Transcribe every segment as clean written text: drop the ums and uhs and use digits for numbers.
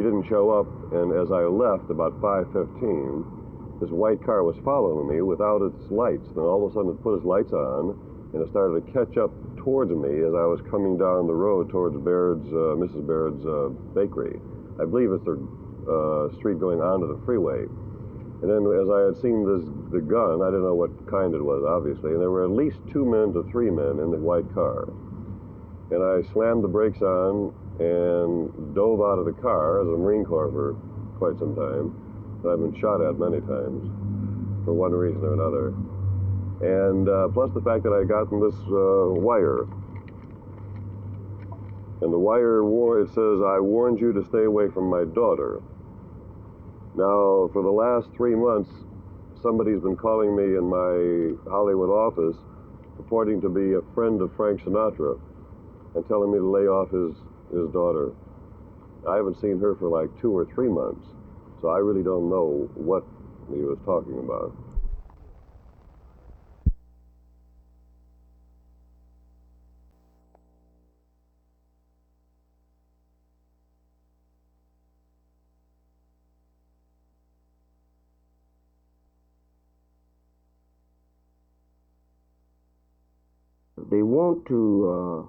didn't show up, and as I left about 5:15, this white car was following me without its lights. Then all of a sudden it put its lights on, and it started to catch up towards me as I was coming down the road towards Mrs. Baird's bakery. I believe it's the street going onto the freeway. And then as I had seen the gun, I didn't know what kind it was, obviously, and there were at least 2 men to 3 men in the white car. And I slammed the brakes on and dove out of the car as a Marine Corps for quite some time. And I've been shot at many times for one reason or another. And plus the fact that I got in this wire. And the wire, it says, "I warned you to stay away from my daughter." Now, for the last 3 months, somebody's been calling me in my Hollywood office, purporting to be a friend of Frank Sinatra, and telling me to lay off his daughter. I haven't seen her for like 2 or 3 months, so I really don't know what he was talking about. They want to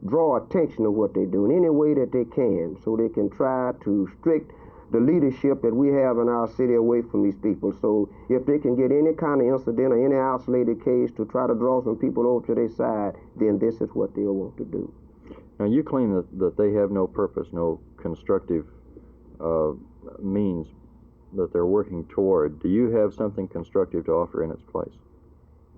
draw attention to what they do in any way that they can, so they can try to restrict the leadership that we have in our city away from these people. So if they can get any kind of incident or any isolated case to try to draw some people over to their side, then this is what they'll want to do. Now, you claim that they have no purpose, no constructive means that they're working toward. Do you have something constructive to offer in its place?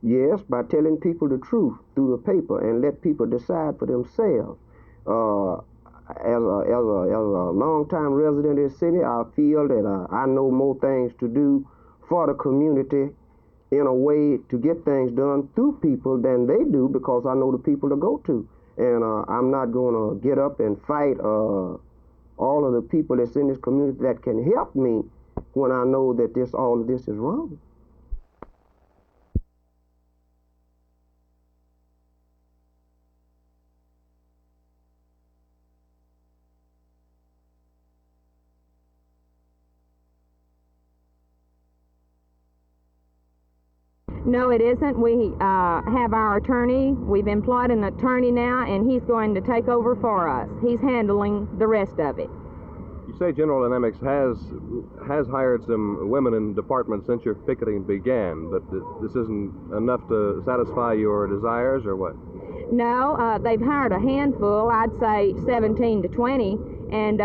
Yes, by telling people the truth through the paper and let people decide for themselves. As a long-time resident of the city, I feel that I know more things to do for the community in a way to get things done through people than they do, because I know the people to go to. And I'm not going to get up and fight all of the people that's in this community that can help me when I know that all of this is wrong. No, it isn't. We have our attorney. We've employed an attorney now, and he's going to take over for us. He's handling the rest of it. You say General Dynamics has hired some women in departments since your picketing began, but this isn't enough to satisfy your desires, or what? No, they've hired a handful, I'd say 17 to 20, and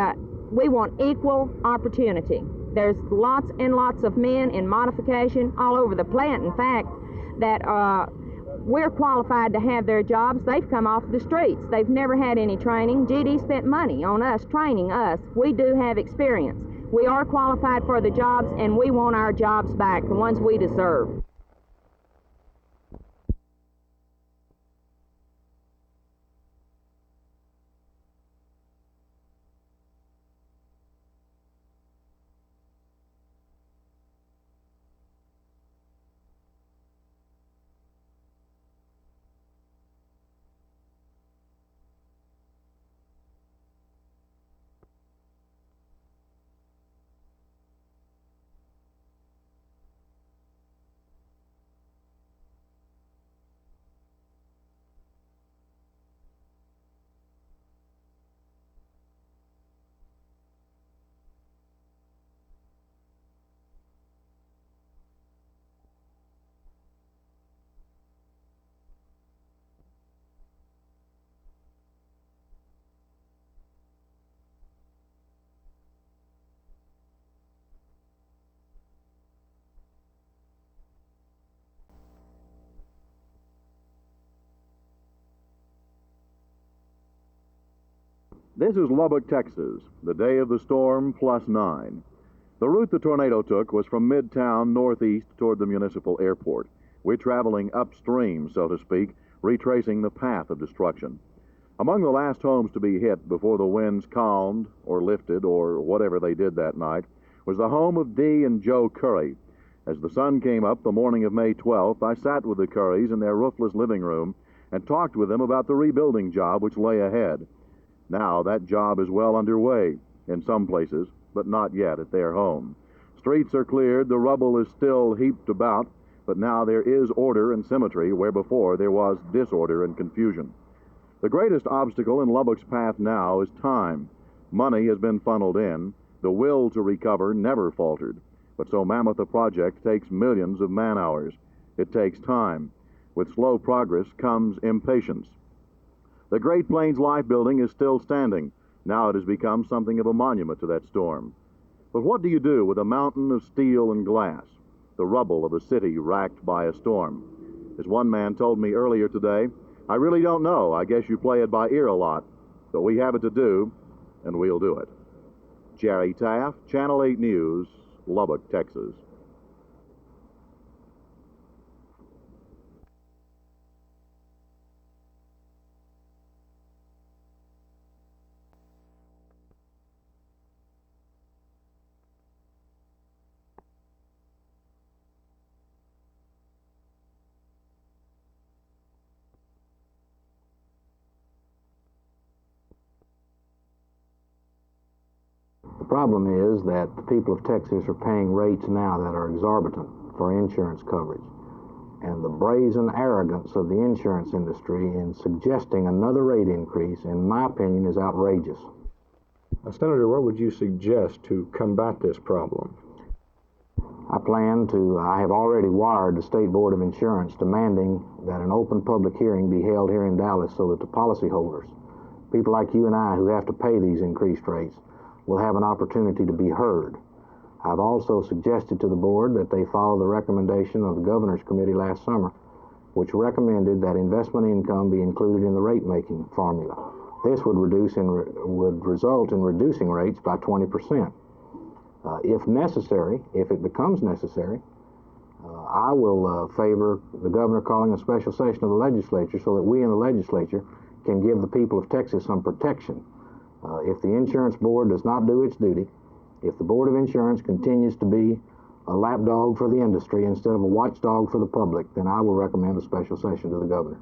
we want equal opportunity. There's lots and lots of men in modification all over the plant, in fact, that we're qualified to have their jobs. They've come off the streets. They've never had any training. GD spent money on us, training us. We do have experience. We are qualified for the jobs, and we want our jobs back, the ones we deserve. This is Lubbock, Texas, the day of the storm +9. The route the tornado took was from Midtown northeast toward the municipal airport. We're traveling upstream, so to speak, retracing the path of destruction. Among the last homes to be hit before the winds calmed or lifted or whatever they did that night was the home of Dee and Joe Curry. As the sun came up the morning of May 12th, I sat with the Currys in their roofless living room and talked with them about the rebuilding job which lay ahead. Now that job is well underway in some places. but not yet at their home. Streets are cleared, the rubble is still heaped about, but now there is order and symmetry where before there was disorder and confusion. The greatest obstacle in Lubbock's path now is time. Money has been funneled in. The will to recover never faltered. But so mammoth a project takes millions of man-hours. It takes time. With slow progress comes impatience. The Great Plains Life Building is still standing. Now it has become something of a monument to that storm. But what do you do with a mountain of steel and glass, the rubble of a city racked by a storm? As one man told me earlier today, I really don't know. I guess you play it by ear a lot. But we have it to do, and we'll do it. Jerry Taft, Channel 8 News, Lubbock, Texas. The problem is that the people of Texas are paying rates now that are exorbitant for insurance coverage. And the brazen arrogance of the insurance industry in suggesting another rate increase, in my opinion, is outrageous. Senator, what would you suggest to combat this problem? I have already wired the State Board of Insurance demanding that an open public hearing be held here in Dallas so that the policyholders, people like you and I who have to pay these increased rates, will have an opportunity to be heard. I've also suggested to the board that they follow the recommendation of the Governor's Committee last summer, which recommended that investment income be included in the rate-making formula. This would result in reducing rates by 20%. If necessary, if it becomes necessary, I will favor the governor calling a special session of the legislature so that we in the legislature can give the people of Texas some protection. If the insurance board does not do its duty, if the Board of Insurance continues to be a lapdog for the industry instead of a watchdog for the public, then I will recommend a special session to the governor.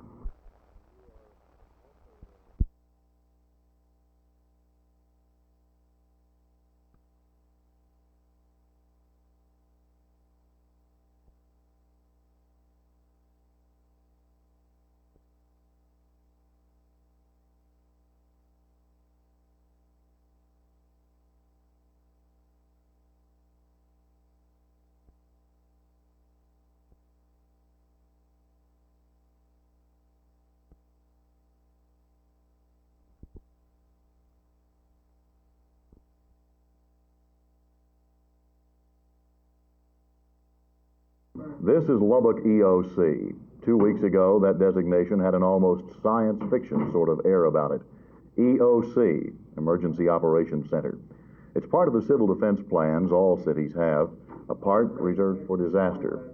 This is Lubbock EOC. 2 weeks ago, that designation had an almost science fiction sort of air about it. EOC, Emergency Operations Center. It's part of the civil defense plans all cities have, a part reserved for disaster,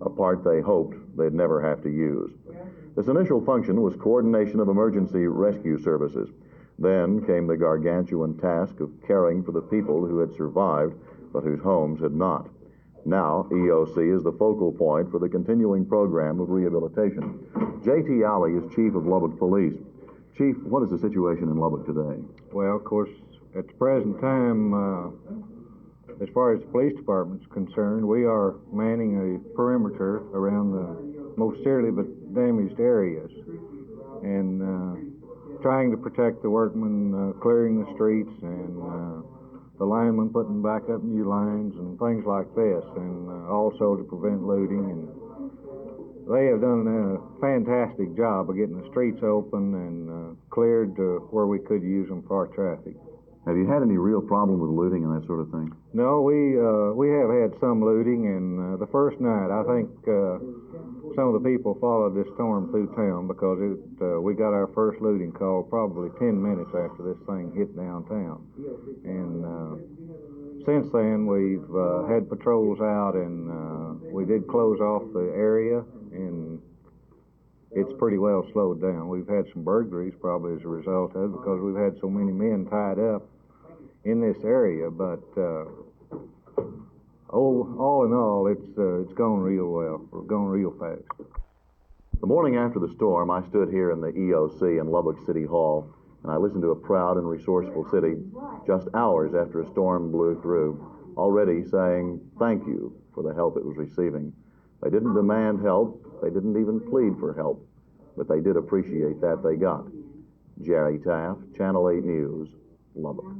a part they hoped they'd never have to use. This initial function was coordination of emergency rescue services. Then came the gargantuan task of caring for the people who had survived but whose homes had not. Now, EOC is the focal point for the continuing program of rehabilitation. J.T. Alley is chief of Lubbock Police. Chief, what is the situation in Lubbock today? Well, of course, at the present time, as far as the police department is concerned, we are manning a perimeter around the most severely but damaged areas and trying to protect the workmen, clearing the streets, and the linemen putting back up new lines and things like this, and also to prevent looting. And they have done a fantastic job of getting the streets open and cleared to where we could use them for our traffic. Have you had any real problem with looting and that sort of thing? No, we have had some looting, and the first night I think some of the people followed this storm through town because we got our first looting call probably 10 minutes after this thing hit downtown. And since then we've had patrols out, and we did close off the area, and it's pretty well slowed down. We've had some burglaries probably as a result of it because we've had so many men tied up in this area, but all in all, it's gone real well. We're going real fast. The morning after the storm, I stood here in the EOC in Lubbock City Hall And I listened to a proud and resourceful city just hours after a storm blew through, already saying thank you for the help it was receiving. They didn't demand help. They didn't even plead for help, but they did appreciate that they got. Jerry Taft, Channel 8 News, Lubbock.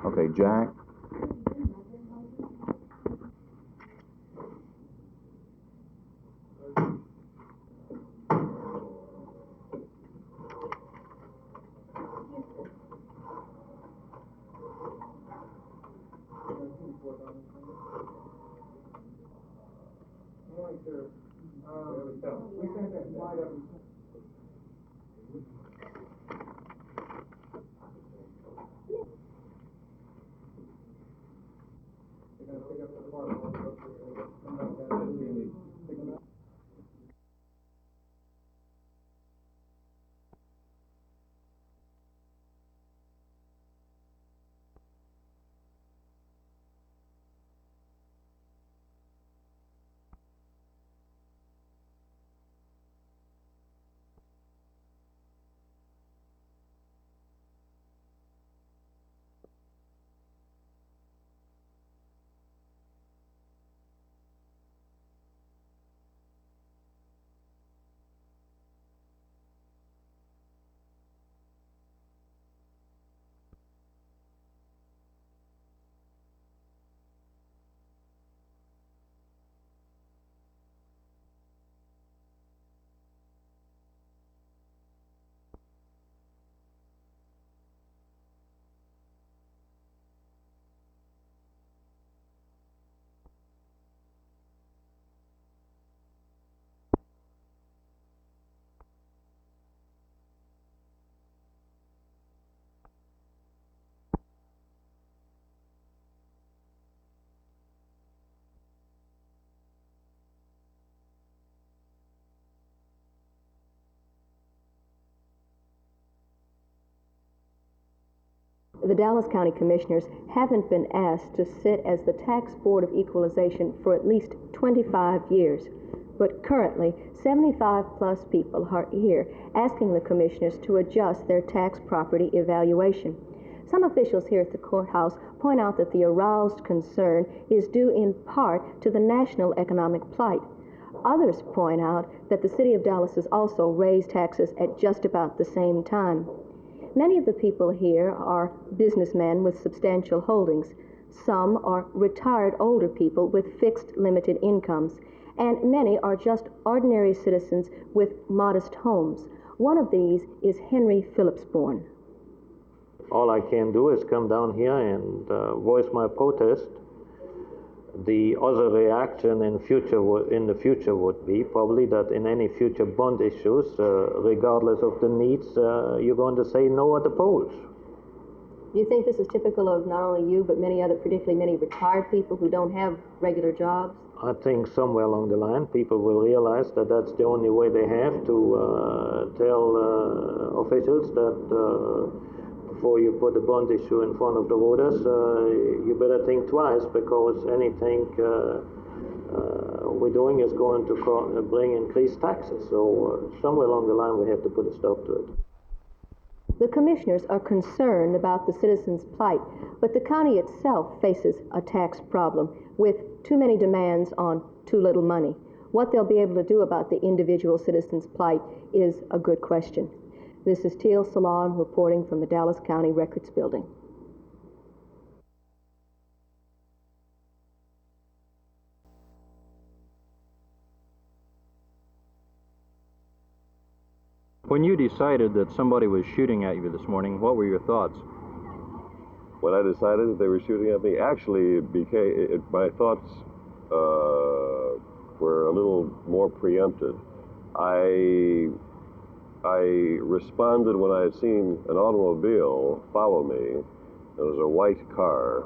Okay, Jack. The Dallas County Commissioners haven't been asked to sit as the Tax Board of Equalization for at least 25 years. But currently, 75-plus people are here asking the Commissioners to adjust their tax property evaluation. Some officials here at the courthouse point out that the aroused concern is due in part to the national economic plight. Others point out that the City of Dallas has also raised taxes at just about the same time. Many of the people here are businessmen with substantial holdings. Some are retired older people with fixed limited incomes, and many are just ordinary citizens with modest homes. One of these is Henry Phillipsborn. all I can do is come down here and voice my protest. The other reaction in the future would be probably that in any future bond issues, regardless of the needs, you're going to say no at the polls. Do you think this is typical of not only you, but many other, particularly many retired people who don't have regular jobs? I think somewhere along the line, people will realize that that's the only way they have to tell officials that before you put a bond issue in front of the voters, you better think twice, because anything we're doing is going to bring increased taxes. So somewhere along the line, we have to put a stop to it. The commissioners are concerned about the citizens' plight, but the county itself faces a tax problem with too many demands on too little money. What they'll be able to do about the individual citizens' plight is a good question. This is Teal Salon reporting from the Dallas County Records Building. When you decided that somebody was shooting at you this morning, what were your thoughts? When I decided that they were shooting at me, actually my thoughts were a little more preempted. I responded when I had seen an automobile follow me. It was a white car,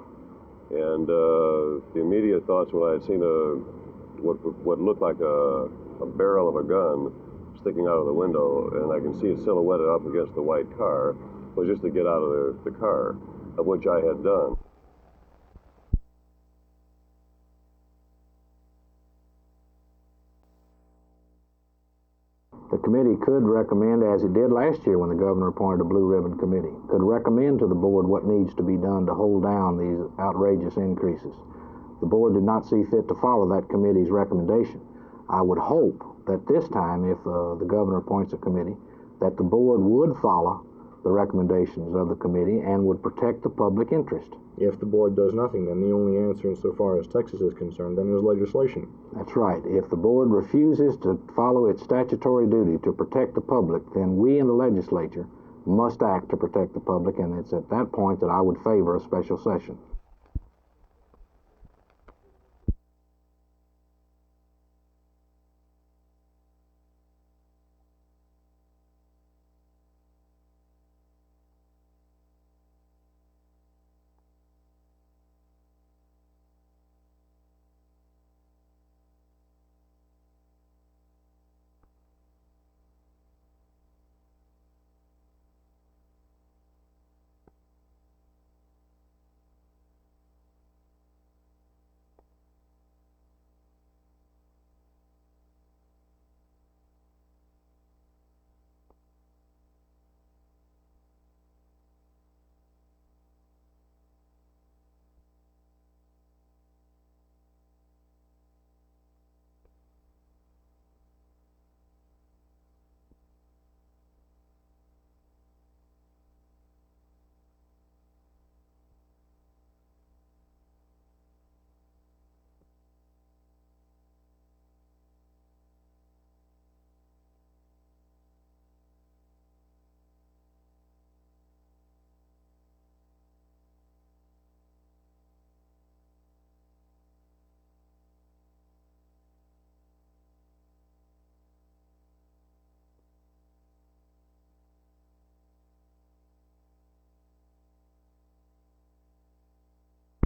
and the immediate thoughts when I had seen what looked like a barrel of a gun sticking out of the window, and I can see it silhouetted up against the white car, was just to get out of the car, of which I had done. The committee could recommend, as it did last year when the governor appointed a blue ribbon committee, could recommend to the board what needs to be done to hold down these outrageous increases. The board did not see fit to follow that committee's recommendation. I would hope that this time, if the governor appoints a committee, that the board would follow the recommendations of the committee and would protect the public interest. If the board does nothing, then the only answer insofar as Texas is concerned then is legislation. That's right. If the board refuses to follow its statutory duty to protect the public, then we in the legislature must act to protect the public, and it's at that point that I would favor a special session.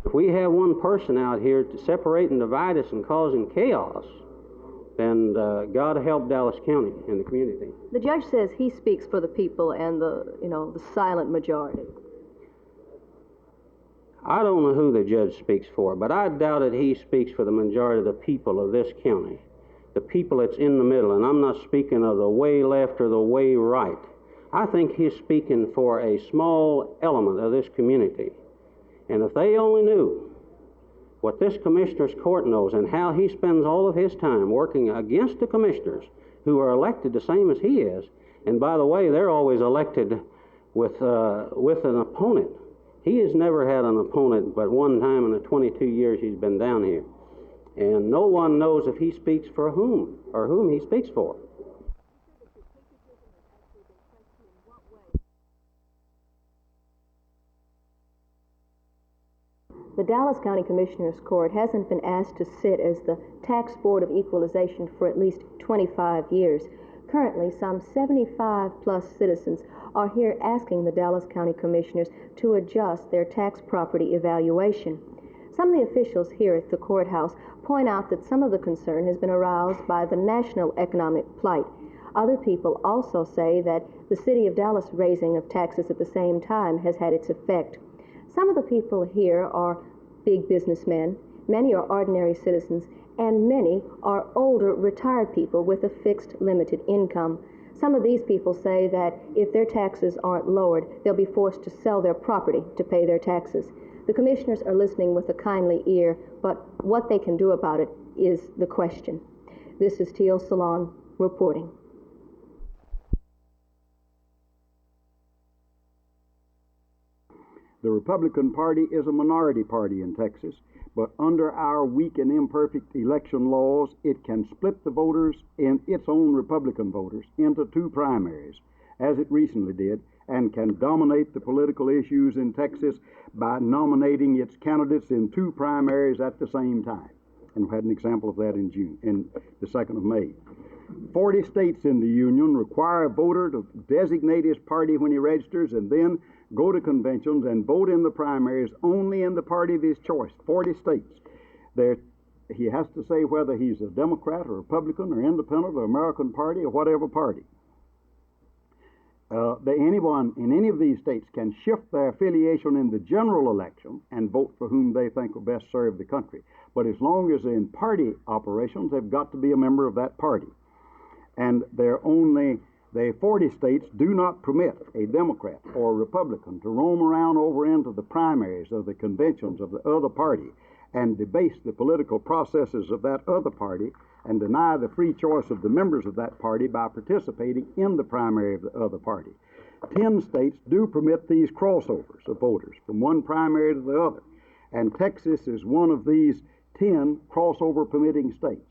If we have one person out here to separate and divide us and causing chaos, then God help Dallas County and the community. The judge says he speaks for the people and the silent majority. I don't know who the judge speaks for, but I doubt that he speaks for the majority of the people of this county, the people that's in the middle, and I'm not speaking of the way left or the way right. I think he's speaking for a small element of this community. And if they only knew what this commissioner's court knows and how he spends all of his time working against the commissioners who are elected the same as he is, and by the way, they're always elected with an opponent. He has never had an opponent but one time in the 22 years he's been down here. And no one knows if he speaks for whom or whom he speaks for. The Dallas County Commissioners Court hasn't been asked to sit as the Tax Board of Equalization for at least 25 years. Currently, some 75-plus citizens are here asking the Dallas County Commissioners to adjust their tax property evaluation. Some of the officials here at the courthouse point out that some of the concern has been aroused by the national economic plight. Other people also say that the city of Dallas raising of taxes at the same time has had its effect. Some of the people here are big businessmen, many are ordinary citizens, and many are older retired people with a fixed limited income. Some of these people say that if their taxes aren't lowered, they'll be forced to sell their property to pay their taxes. The commissioners are listening with a kindly ear, but what they can do about it is the question. This is Teal Salon reporting. The Republican Party is a minority party in Texas, but under our weak and imperfect election laws, it can split the voters in its own Republican voters into two primaries, as it recently did, and can dominate the political issues in Texas by nominating its candidates in two primaries at the same time. And we had an example of that in the 2nd of May. 40 states in the Union require a voter to designate his party when he registers and then go to conventions and vote in the primaries only in the party of his choice. 40 states. He has to say whether he's a Democrat or Republican or Independent or American Party or whatever party. Anyone in any of these states can shift their affiliation in the general election and vote for whom they think will best serve the country. But as long as they're in party operations, they've got to be a member of that party. And the 40 states do not permit a Democrat or a Republican to roam around over into the primaries or the conventions of the other party and debase the political processes of that other party and deny the free choice of the members of that party by participating in the primary of the other party. 10 states do permit these crossovers of voters from one primary to the other, and Texas is one of these 10 crossover permitting states.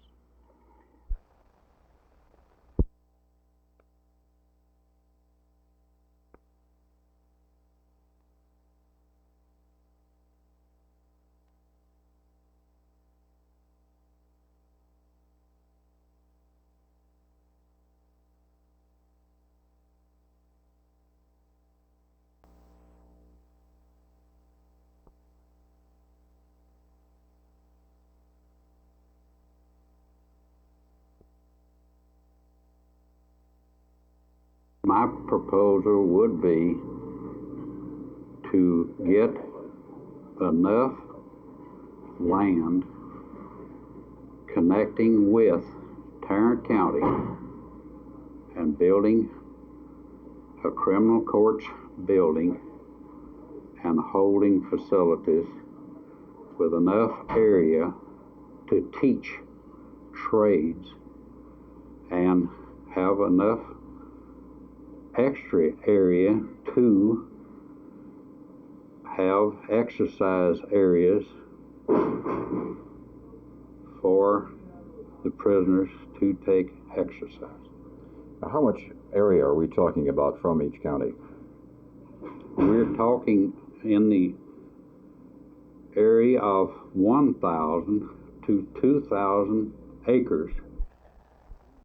My proposal would be to get enough land connecting with Tarrant County and building a criminal courts building and holding facilities with enough area to teach trades and have enough extra area to have exercise areas for the prisoners to take exercise. Now, how much area are we talking about from each county? We're talking in the area of 1,000 to 2,000 acres